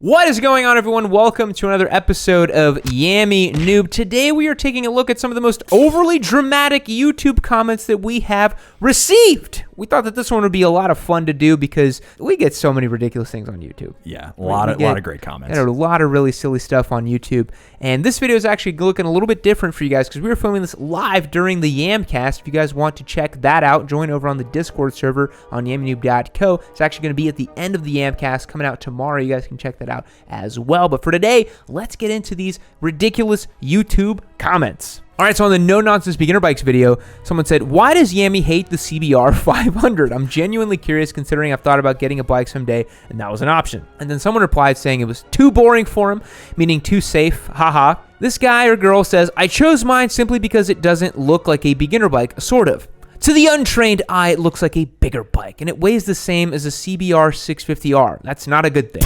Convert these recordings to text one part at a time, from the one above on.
What is going on, everyone? Welcome to another episode of Yammy Noob. Today we are taking a look at some of the most overly dramatic YouTube comments that we have received. We thought that this one would be a lot of fun to do because we get so many ridiculous things on YouTube. Yeah, a lot of great comments. And a lot of really silly stuff on YouTube. And this video is actually looking a little bit different for you guys because we were filming this live during the Yamcast. If you guys want to check that out, join over on the Discord server on yammynoob.co. It's actually going to be at the end of the Yamcast coming out tomorrow. You guys can check that out as well. But for today, let's get into these ridiculous YouTube comments. All right, so on the No Nonsense Beginner Bikes video, someone said, "Why does Yammy hate the CBR 500? I'm genuinely curious considering I've thought about getting a bike someday, and that was an option." And then someone replied saying it was too boring for him, meaning too safe, haha. This guy or girl says, "I chose mine simply because it doesn't look like a beginner bike, sort of. To the untrained eye, it looks like a bigger bike, and it weighs the same as a CBR 650R. That's not a good thing.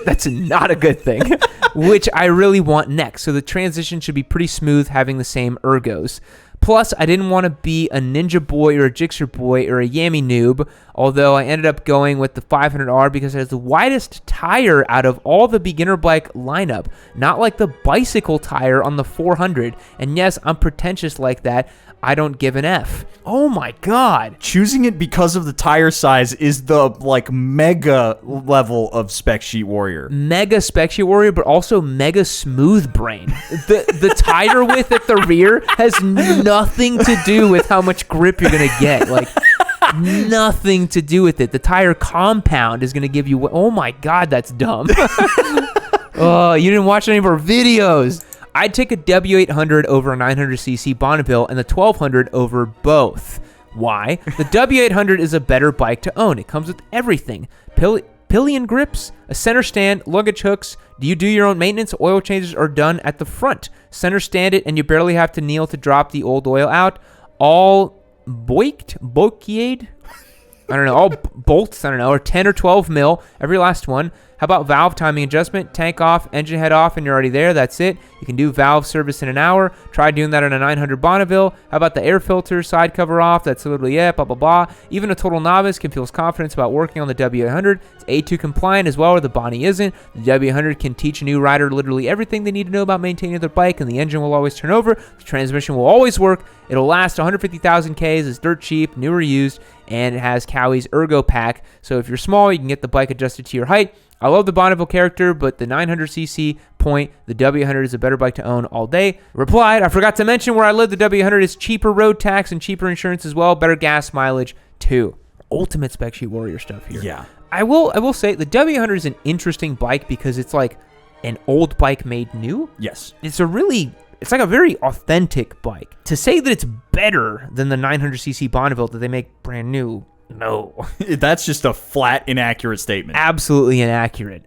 That's not a good thing, which I really want next. So the transition should be pretty smooth, having the same ergos. Plus, I didn't want to be a Ninja Boy or a Gixxer Boy or a Yammy Noob, although I ended up going with the 500R because it has the widest tire out of all the beginner bike lineup, not like the bicycle tire on the 400. And yes, I'm pretentious like that. I don't give an F." Oh my God. Choosing it because of the tire size is the mega level of spec sheet warrior. Mega spec sheet warrior, but also mega smooth brain. The tire width at the rear has nothing to do with how much grip you're going to get. Nothing to do with it. The tire compound is going to give you, oh my God, that's dumb. Oh, you didn't watch any of our videos. I'd take a W800 over a 900cc Bonneville and the 1200 over both. Why? The W800 is a better bike to own. It comes with everything. Pillion grips, a center stand, luggage hooks. Do you do your own maintenance? Oil changes are done at the front. Center stand it and you barely have to kneel to drop the old oil out. All bolted? I don't know, all bolts, I don't know, or 10 or 12 mil, every last one. How about valve timing adjustment? Tank off, engine head off, and you're already there. That's it. You can do valve service in an hour. Try doing that on a 900 Bonneville. How about the air filter, side cover off? That's literally it, blah, blah, blah. Even a total novice can feel confidence about working on the W800. It's A2 compliant as well, where the Bonnie isn't. The W800 can teach a new rider literally everything they need to know about maintaining their bike, and the engine will always turn over. The transmission will always work. It'll last 150,000 Ks. It's dirt cheap, new or used, and it has Cowie's Ergo Pack. So if you're small, you can get the bike adjusted to your height. I love the Bonneville character, but the 900cc point, the W800 is a better bike to own all day." Replied, "I forgot to mention where I live, the W800 is cheaper road tax and cheaper insurance as well, better gas mileage too." Ultimate spec sheet warrior stuff here. Yeah. I will say the W800 is an interesting bike because it's like an old bike made new. Yes. It's like a very authentic bike. To say that it's better than the 900cc Bonneville that they make brand new, no. That's just a flat, inaccurate statement. Absolutely inaccurate.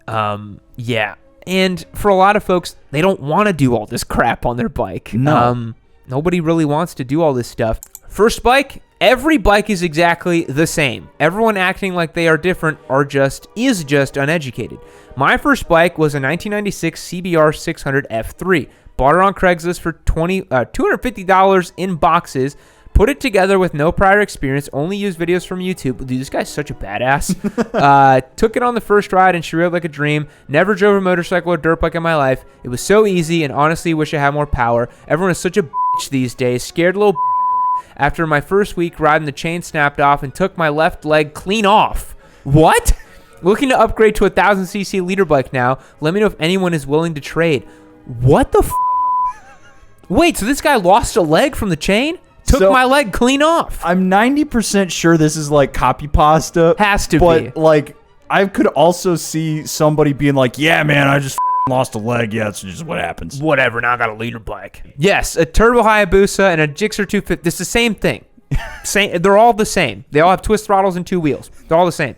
Yeah. And for a lot of folks, they don't want to do all this crap on their bike. No. Nobody really wants to do all this stuff. First bike, every bike is exactly the same. Everyone acting like they are different is just uneducated. My first bike was a 1996 CBR 600 F3. Bought it on Craigslist for $250 in boxes. Put it together with no prior experience, only used videos from YouTube. Dude, this guy's such a badass. Took it on the first ride and she rode like a dream. Never drove a motorcycle or dirt bike in my life. It was so easy and honestly wish I had more power. Everyone is such a bitch these days. Scared little After my first week riding, the chain snapped off and took my left leg clean off. What? Looking to upgrade to a 1000cc leader bike now. Let me know if anyone is willing to trade. What the Wait, so this guy lost a leg from the chain? Took my leg clean off. I'm 90% sure this is copy pasta. Has to be. But I could also see somebody being like, "Yeah, man, I just lost a leg. Yeah, it's just what happens. Whatever, now I got a leader bike." Yes, a Turbo Hayabusa and a Gixxer 250. It's the same thing. They're all the same. They all have twist throttles and two wheels. They're all the same.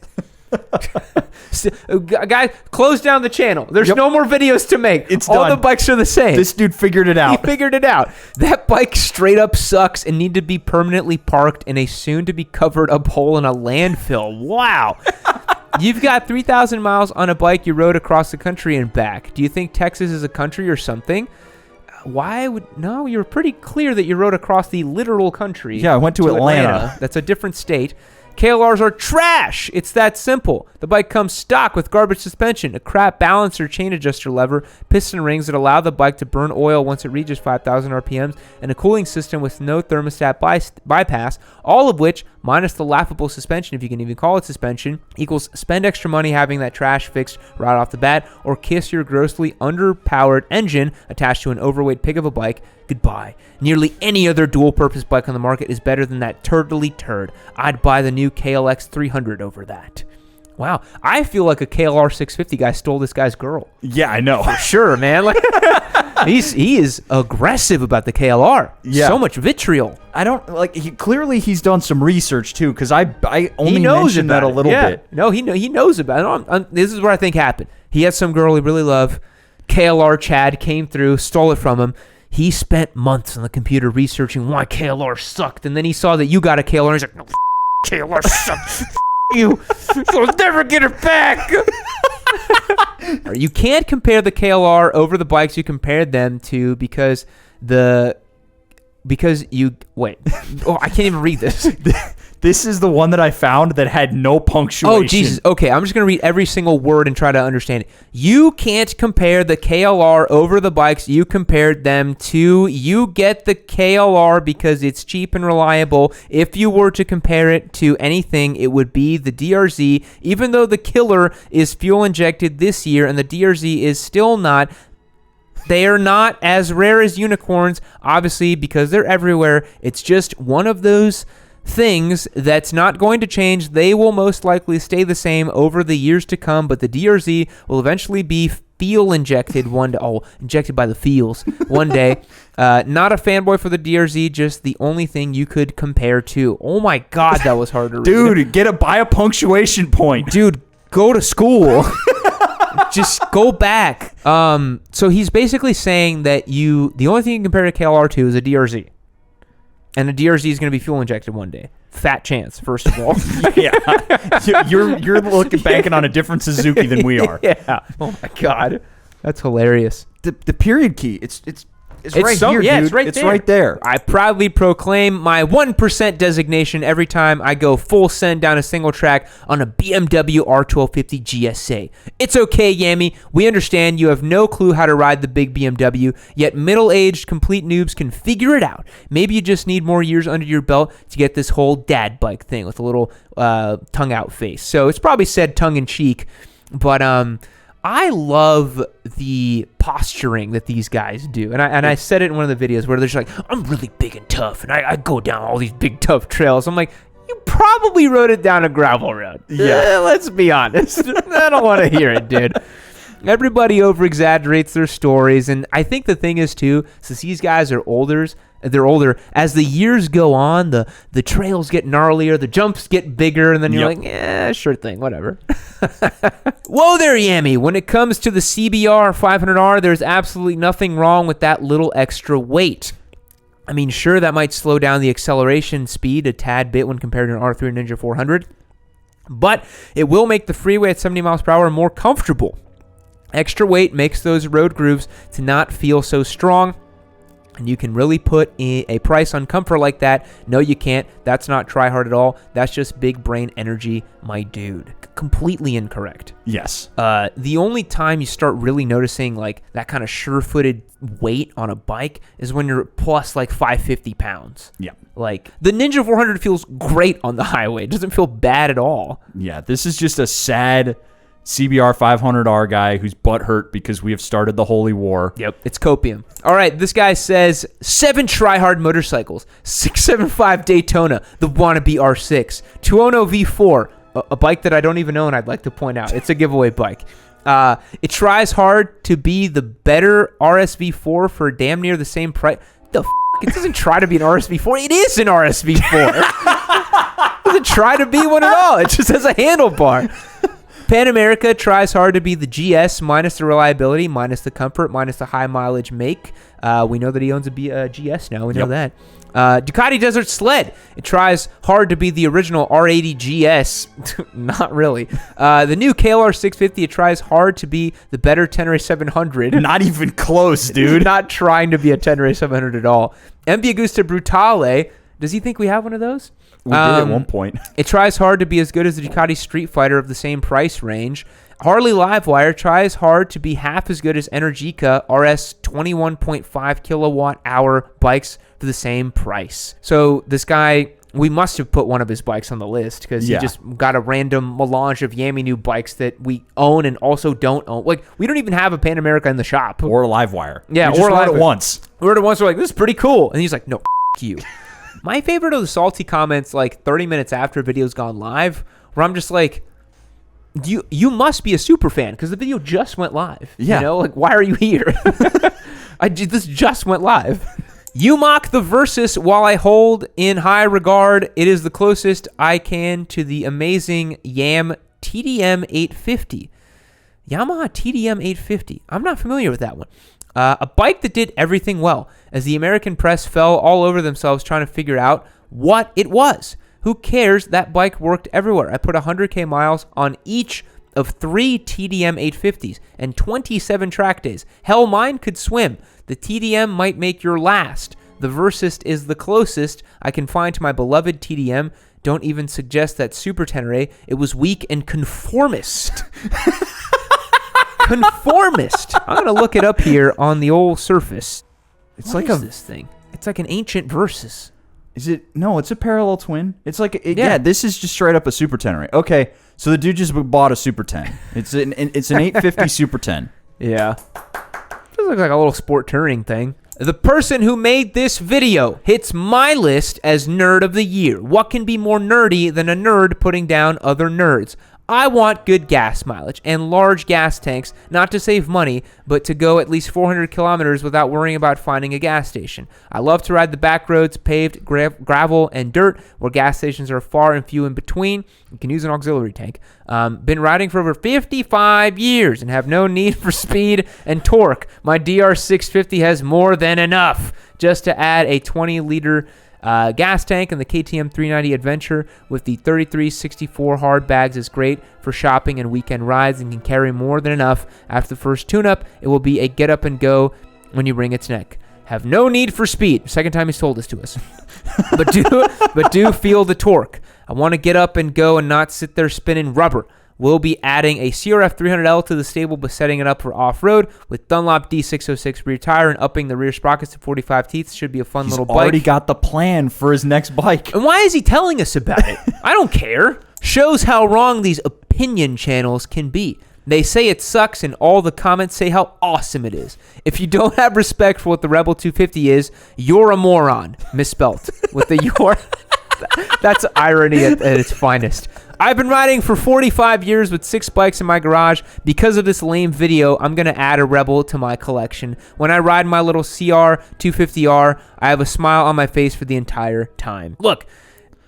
Guys, close down the channel. There's no more videos to make. It's all done. the bikes are the same. This dude figured it out. He figured it out. That bike straight up sucks and need to be permanently parked in a soon to be covered up hole in a landfill. Wow. You've got 3,000 miles on a bike you rode across the country and back. Do you think Texas is a country or something? No, you were pretty clear that you rode across the literal country. Yeah, I went to Atlanta. That's a different state. KLRs are trash. It's that simple. The bike comes stock with garbage suspension, a crap balancer chain adjuster lever, piston rings that allow the bike to burn oil once it reaches 5,000 RPMs, and a cooling system with no thermostat bypass, all of which, minus the laughable suspension, if you can even call it suspension, equals spend extra money having that trash fixed right off the bat, or kiss your grossly underpowered engine attached to an overweight pig of a bike goodbye. Nearly any other dual-purpose bike on the market is better than that turtley turd. I'd buy the new KLX 300 over that. Wow, I feel like a KLR 650 guy stole this guy's girl. Yeah, I know. For sure, man. Like, he is aggressive about the KLR. Yeah. So much vitriol. I don't like. Clearly, he's done some research too, because I only mentioned that a little bit. No, he knows about it. This is what I think happened. He had some girl he really loved. KLR Chad came through, stole it from him. He spent months on the computer researching why KLR sucked, and then he saw that you got a KLR, and he's like, no, KLR sucks. You. You'll never get it back. You can't compare the KLR over the bikes you compared them to because you wait. Oh, I can't even read this. This is the one that I found that had no punctuation. Oh, Jesus. Okay, I'm just going to read every single word and try to understand it. You can't compare the KLR over the bikes you compared them to. You get the KLR because it's cheap and reliable. If you were to compare it to anything, it would be the DRZ, even though the killer is fuel injected this year and the DRZ is still not. They are not as rare as unicorns, obviously, because they're everywhere. It's just one of those things that's not going to change. They will most likely stay the same over the years to come, but the DRZ will eventually be fuel injected one day. Oh, injected by the feels one day. Not a fanboy for the DRZ, just the only thing you could compare to. Oh my God, that was hard to read. Dude, buy a punctuation point. Dude, go to school. Just go back. So he's basically saying that the only thing you can compare to KLR to is a DRZ. And a DRZ is going to be fuel injected one day. Fat chance, first of all. Yeah. You're banking on a different Suzuki than we are. Yeah. Oh my God. That's hilarious. The period key, it's right here, yeah, dude. It's right there. I proudly proclaim my 1% designation every time I go full send down a single track on a BMW R1250 GSA. It's okay, Yami. We understand you have no clue how to ride the big BMW, yet middle-aged complete noobs can figure it out. Maybe you just need more years under your belt to get this whole dad bike thing with a little tongue-out face. So it's probably said tongue-in-cheek, but I love the posturing that these guys do. And I said it in one of the videos where they're just like, I'm really big and tough, and I go down all these big, tough trails. I'm like, you probably rode it down a gravel road. Yeah. Let's be honest. I don't want to hear it, dude. Everybody over-exaggerates their stories, and I think the thing is, too, since these guys are older, as the years go on, the trails get gnarlier, the jumps get bigger, and then you're like, yeah, sure thing, whatever. Whoa there, Yami. When it comes to the CBR 500R, there's absolutely nothing wrong with that little extra weight. I mean, sure, that might slow down the acceleration speed a tad bit when compared to an R3 Ninja 400, but it will make the freeway at 70 miles per hour more comfortable. Extra weight makes those road grooves to not feel so strong, and you can really put a price on comfort like that. No, you can't. That's not try hard at all. That's just big brain energy, my dude. Completely incorrect. Yes. The only time you start really noticing like that kind of sure-footed weight on a bike is when you're plus like 550 pounds. Yeah. Like the Ninja 400 feels great on the highway. It doesn't feel bad at all. Yeah, this is just a sad CBR 500R guy who's butthurt because we have started the holy war. Yep, it's copium. All right, this guy says 7 try-hard motorcycles, 675 Daytona, the wannabe R6, 210 V4, a bike that I don't even own, I'd like to point out. It's a giveaway bike. It tries hard to be the better RSV4 for damn near the same price. The f***? It doesn't try to be an RSV4. It is an RSV4. It doesn't try to be one at all. It just has a handlebar. Pan America tries hard to be the GS minus the reliability, minus the comfort, minus the high mileage make. We know that he owns a GS now. We know that. Ducati Desert Sled. It tries hard to be the original R80 GS. Not really. The new KLR 650. It tries hard to be the better Tenere 700. Not even close, dude. Not trying to be a Tenere 700 at all. MV Agusta Brutale. Does he think we have one of those? We did at one point. It tries hard to be as good as the Ducati Street Fighter of the same price range. Harley Livewire tries hard to be half as good as Energica RS 21.5 kilowatt hour bikes for the same price. So this guy, we must have put one of his bikes on the list because he just got a random melange of yammy new bikes that we own and also don't own. Like, we don't even have a Pan America in the shop. Or Livewire. Yeah, we just or rode Livewire. it once. We heard it once, we're like, this is pretty cool. And he's like, no, you. My favorite are the salty comments like 30 minutes after a video's gone live, where I'm just like, you must be a super fan because the video just went live. Yeah. You know, like, why are you here? This just went live. You mock the Versus while I hold in high regard. It is the closest I can to the amazing Yam TDM 850. Yamaha TDM 850. I'm not familiar with that one. A bike that did everything well, as the American press fell all over themselves trying to figure out what it was. Who cares? That bike worked everywhere. I put 100K miles on each of 3 TDM 850s and 27 track days. Hell, mine could swim. The TDM might make your last. The Versus is the closest I can find to my beloved TDM. Don't even suggest that Super Tenere. It was weak and conformist. Conformist. I'm going to look it up here on the old Surface. It's What like is this thing. It's like an ancient Versus. Is it? No, it's a parallel twin. It's like, this is just straight up a Super 10. Right? Okay, so the dude just bought a Super 10. It's an 850 Super 10. Yeah. Feels like a little sport touring thing. The person who made this video hits my list as Nerd of the Year. What can be more nerdy than a nerd putting down other nerds? I want good gas mileage and large gas tanks, not to save money, but to go at least 400 kilometers without worrying about finding a gas station. I love to ride the back roads, paved, gravel, and dirt, where gas stations are far and few in between. You can use an auxiliary tank. Been riding for over 55 years and have no need for speed and torque. My DR650 has more than enough. Just to add a 20-liter gas tank, and the KTM 390 Adventure with the 3364 hard bags is great for shopping and weekend rides and can carry more than enough. After the first tune-up, it will be a get up and go when you wring its neck. Have no need for speed. Second time he's told this to us. but do feel the torque. I want to get up and go and not sit there spinning rubber. We'll be adding a CRF 300L to the stable, but setting it up for off-road with Dunlop D606 rear tire and upping the rear sprockets to 45 teeth. Should be a fun little bike. He's already got the plan for his next bike. And why is he telling us about it? I don't care. Shows how wrong these opinion channels can be. They say it sucks, and all the comments say how awesome it is. If you don't have respect for what the Rebel 250 is, you're a moron. Misspelt. With the your... That's irony at its finest. I've been riding for 45 years with 6 bikes in my garage. Because of this lame video, I'm going to add a Rebel to my collection. When I ride my little CR 250R, I have a smile on my face for the entire time. Look,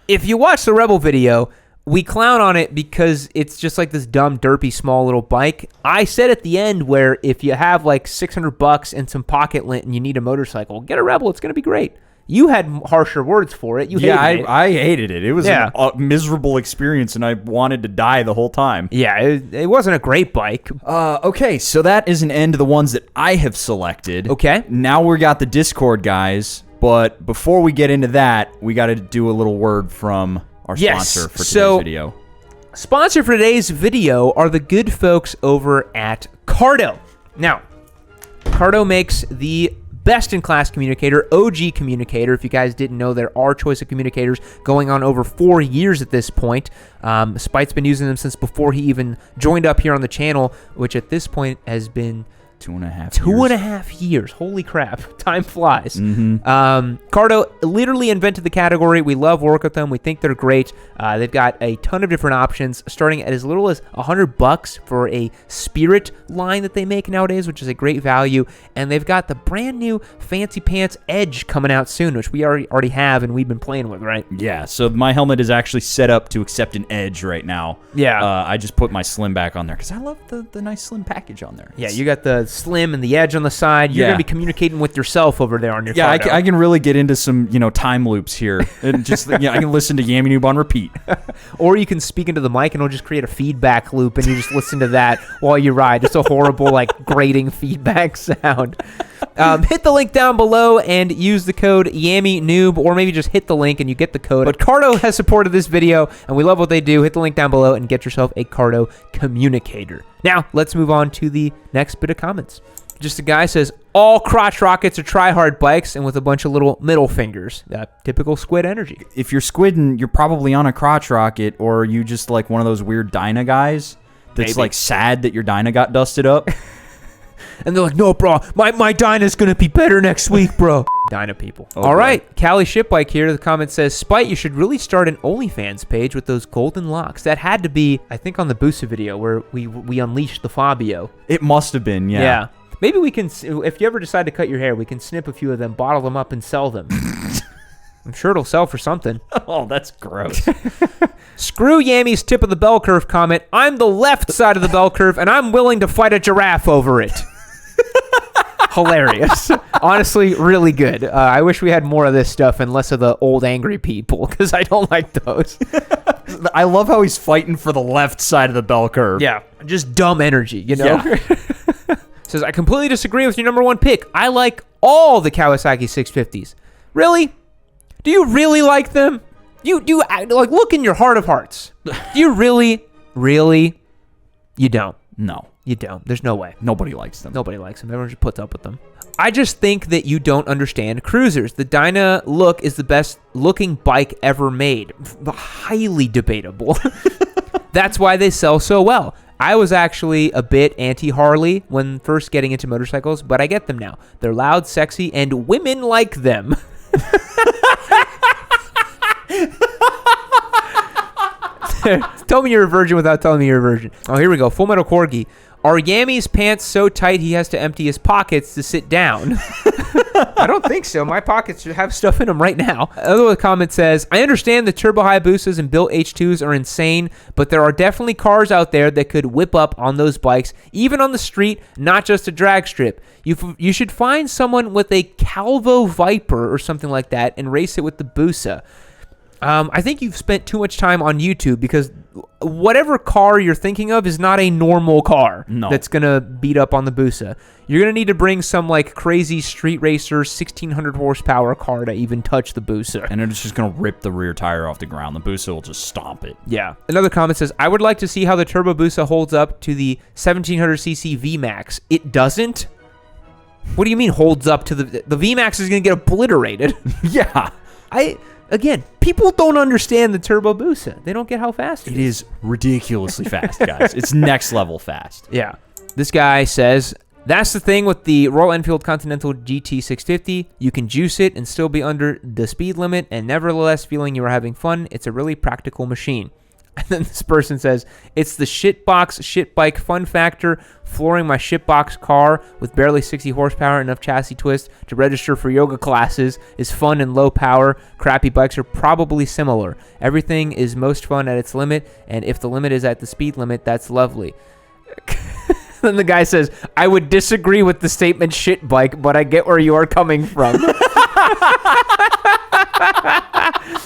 if you watch the Rebel video, we clown on it because it's just like this dumb, derpy, small little bike. I said at the end where if you have like $600 and some pocket lint and you need a motorcycle, get a Rebel. It's going to be great. You had harsher words for it. You hated it. I hated it. It was a miserable experience, and I wanted to die the whole time. Yeah, it wasn't a great bike. Okay, so that is an end of the ones that I have selected. Okay. Now we got the Discord guys, but before we get into that, we got to do a little word from our sponsor for today's video. Sponsor for today's video are the good folks over at Cardo. Now, Cardo makes the best-in-class communicator, OG communicator. If you guys didn't know, there are choice of communicators going on over 4 years at this point. Spite's been using them since before he even joined up here on the channel, which at this point has been 2.5 years. Holy crap. Time flies. Cardo literally invented the category. We love work with them. We think they're great. They've got a ton of different options, starting at as little as $100 for a Spirit line that they make nowadays, which is a great value. And they've got the brand new Fancy Pants Edge coming out soon, which we already have and we've been playing with, right? Yeah, so my helmet is actually set up to accept an Edge right now. Yeah. I just put my Slim back on there because I love the nice Slim package on there. Yeah, you got the Slim and the Edge on the side. You're going to be communicating with yourself over there on your phone. Yeah, I can really get into some, time loops here. And just, I can listen to Yammy Noob on repeat. Or you can speak into the mic and it'll just create a feedback loop and you just listen to that while you ride. Just a horrible, grating feedback sound. Hit the link down below and use the code YAMMYNOOB, or maybe just hit the link and you get the code. But Cardo has supported this video, and we love what they do. Hit the link down below and get yourself a Cardo communicator. Now, let's move on to the next bit of comments. Just a guy says, all crotch rockets are try-hard bikes, and with a bunch of little middle fingers. Typical squid energy. If you're squidding, you're probably on a crotch rocket, or you just like one of those weird Dyna guys that's like sad that your Dyna got dusted up. And they're like, no, bro, my Dyna's going to be better next week, bro. Dyna people. Oh, all right, Cali Shipbike here. The comment says, Spite, you should really start an OnlyFans page with those golden locks. That had to be, I think, on the Busa video where we unleashed the Fabio. It must have been, yeah. Yeah. Maybe we can, if you ever decide to cut your hair, we can snip a few of them, bottle them up, and sell them. I'm sure it'll sell for something. Oh, that's gross. Screw Yammy's tip of the bell curve comment. I'm the left side of the bell curve, and I'm willing to fight a giraffe over it. Hilarious. Honestly, really good. I wish we had more of this stuff and less of the old angry people, because I don't like those. I love how he's fighting for the left side of the bell curve. Yeah, just dumb energy, you know? Yeah. Says, I completely disagree with your number one pick. I like all the Kawasaki 650s. Really? Do you really like them? You like, look in your heart of hearts. Do you really? You don't. No. You don't. There's no way. Nobody likes them. Nobody likes them. Everyone just puts up with them. I just think that you don't understand cruisers. The Dyna look is the best looking bike ever made. Highly debatable. That's why they sell so well. I was actually a bit anti-Harley when first getting into motorcycles, but I get them now. They're loud, sexy, and women like them. Tell me you're a virgin without telling me you're a virgin. Oh, here we go. Full Metal Corgi. Are Yammy's pants so tight he has to empty his pockets to sit down? I don't think so. My pockets should have stuff in them right now. Another comment says, I understand the Turbo Hayabusas and built H2s are insane, but there are definitely cars out there that could whip up on those bikes, even on the street, not just a drag strip. You should find someone with a Calvo Viper or something like that and race it with the Busa. I think you've spent too much time on YouTube, because whatever car you're thinking of is not a normal car that's going to beat up on the Busa. You're going to need to bring some like crazy street racer 1600 horsepower car to even touch the Busa. And it's just going to rip the rear tire off the ground. The Busa will just stomp it. Yeah. Another comment says, I would like to see how the Turbo Busa holds up to the 1700cc VMAX. It doesn't? What do you mean holds up to the VMAX is going to get obliterated? Yeah. Again, people don't understand the Turbo Busa. They don't get how fast it is. It is ridiculously fast, guys. It's next level fast. Yeah. This guy says, that's the thing with the Royal Enfield Continental GT 650. You can juice it and still be under the speed limit and nevertheless feeling you are having fun. It's a really practical machine. And then this person says, it's the shitbox shit bike fun factor. Flooring my shitbox car with barely 60 horsepower, enough chassis twist to register for yoga classes is fun and low power. Crappy bikes are probably similar. Everything is most fun at its limit, and if the limit is at the speed limit, that's lovely. Then the guy says, I would disagree with the statement shit bike, but I get where you are coming from.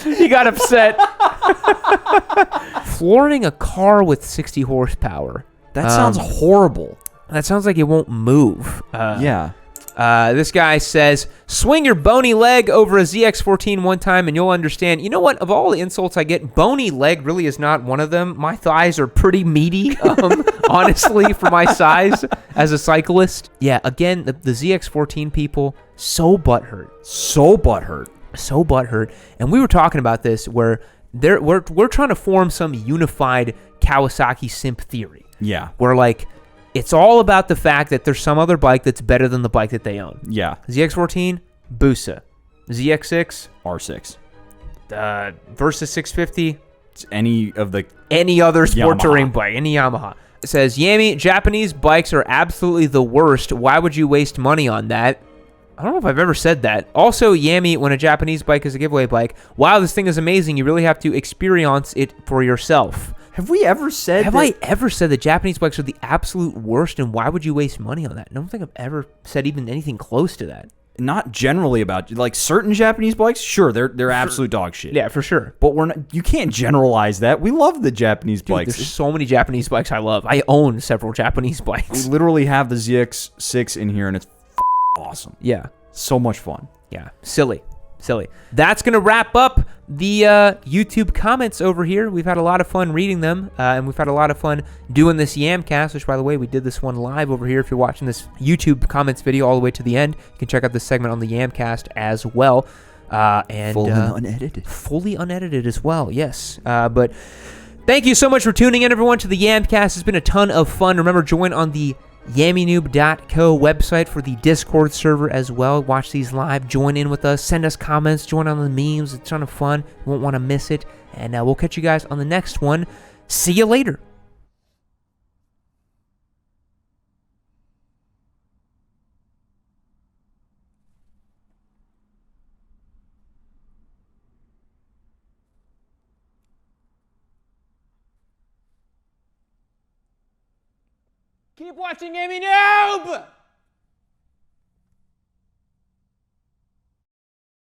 He got upset. Flooring a car with 60 horsepower. That sounds horrible. That sounds like it won't move. Yeah. This guy says, swing your bony leg over a ZX14 one time and you'll understand. You know what? Of all the insults I get, bony leg really is not one of them. My thighs are pretty meaty, honestly, for my size as a cyclist. Yeah, again, the ZX14 people, so butthurt. So butthurt. So butthurt. And we were talking about this where we're trying to form some unified Kawasaki simp theory. Yeah. Where, like, it's all about the fact that there's some other bike that's better than the bike that they own. Yeah. ZX14, Busa. ZX6, R6. Versus 650. It's any other sport touring bike, any Yamaha. It says, Yami, Japanese bikes are absolutely the worst. Why would you waste money on that? I don't know if I've ever said that. Also, Yami, when a Japanese bike is a giveaway bike, wow, this thing is amazing. You really have to experience it for yourself. Have we ever said Have I ever said that Japanese bikes are the absolute worst and why would you waste money on that? I don't think I've ever said even anything close to that. Not generally about, like, certain Japanese bikes, sure, they're absolute dog shit. Yeah, for sure. But you can't generalize that. We love the Japanese bikes. There's so many Japanese bikes I love. I own several Japanese bikes. We literally have the ZX6 in here and it's awesome. Yeah. So much fun. Yeah. Silly. That's going to wrap up the YouTube comments over here. We've had a lot of fun reading them, and we've had a lot of fun doing this Yamcast, which, by the way, we did this one live over here. If you're watching this YouTube comments video all the way to the end, you can check out this segment on the Yamcast as well. And fully unedited. Fully unedited as well, yes. But thank you so much for tuning in, everyone, to the Yamcast. It's been a ton of fun. Remember, join on the YammyNoob.co website for the Discord server as well. Watch these live. Join in with us. Send us comments. Join on the memes. It's a ton of fun. You won't want to miss it. And we'll catch you guys on the next one. See you later. Keep watching Yammy Noob!